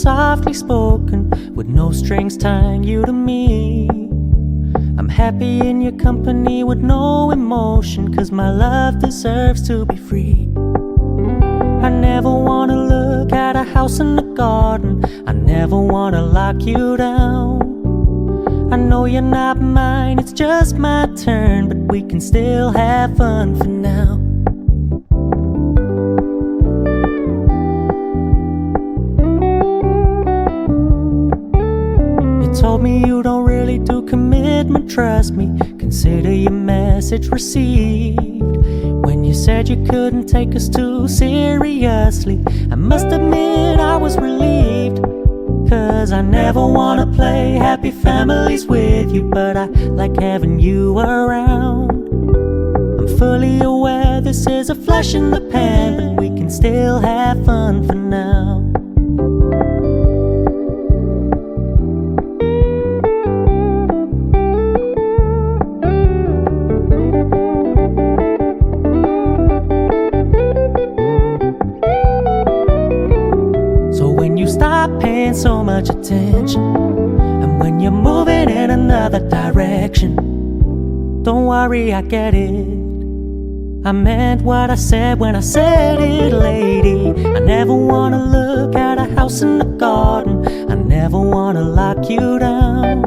softly spoken, with no strings tying you to me. I'm happy in your company with no emotion, 'cause my love deserves to be free. I never wanna look at a house in the garden, I never wanna lock you down. I know you're not mine, it's just my turn, but we can still have fun for now. Told me you don't really do commitment, trust me, consider your message received. When you said you couldn't take us too seriously, I must admit I was relieved. 'Cause I never wanna play happy families with you, but I like having you around. I'm fully aware this is a flash in the pan, but we can still have fun for now. Stop paying so much attention, and when you're moving in another direction, don't worry, I get it. I meant what I said when I said it, lady. I never wanna look at a house in the garden, I never wanna lock you down.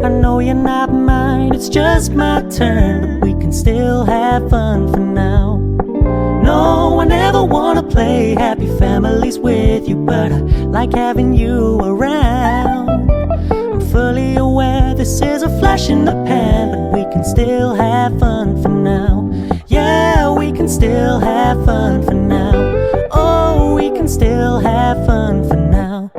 I know you're not mine, it's just my turn, but we can still have fun for now. No, I never wanna play happy families with you, but I like having you around. I'm fully aware this is a flash in the pan, but we can still have fun for now. Yeah, we can still have fun for now. Oh, we can still have fun for now.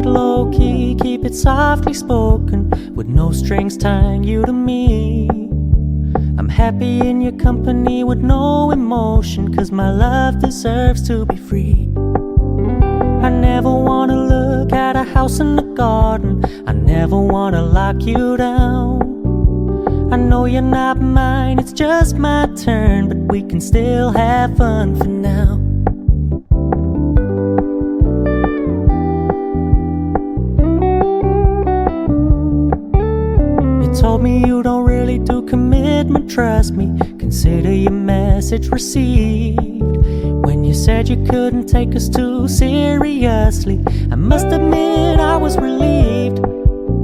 Low key, keep it softly spoken, with no strings tying you to me. I'm happy in your company with no emotion, 'cause my love deserves to be free. I never wanna look at a house in the garden, I never wanna lock you down. I know you're not mine, it's just my turn, but we can still have fun for now. Told me you don't really do commitment, trust me, consider your message received. When you said you couldn't take us too seriously, I must admit I was relieved.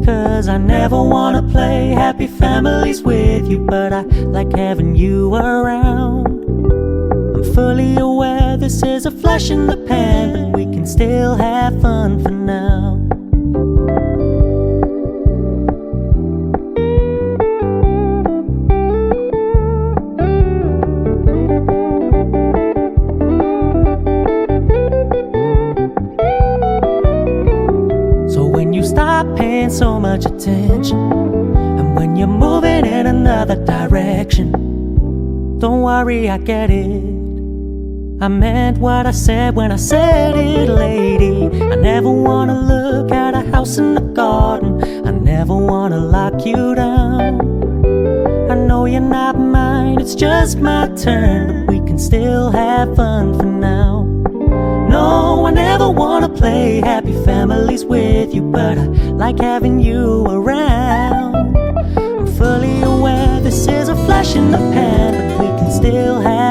'Cause I never wanna play happy families with you, but I like having you around. I'm fully aware this is a flash in the pan, but we can still have fun for now. Stop paying so much attention, and when you're moving in another direction, don't worry, I get it. I meant what I said when I said it, lady. I never wanna look at a house in the garden, I never wanna lock you down. I know you're not mine, it's just my turn, but we can still have fun for now. No, I never wanna play happy families with you, but I like having you around. I'm fully aware this is a flash in the pan, but we can still have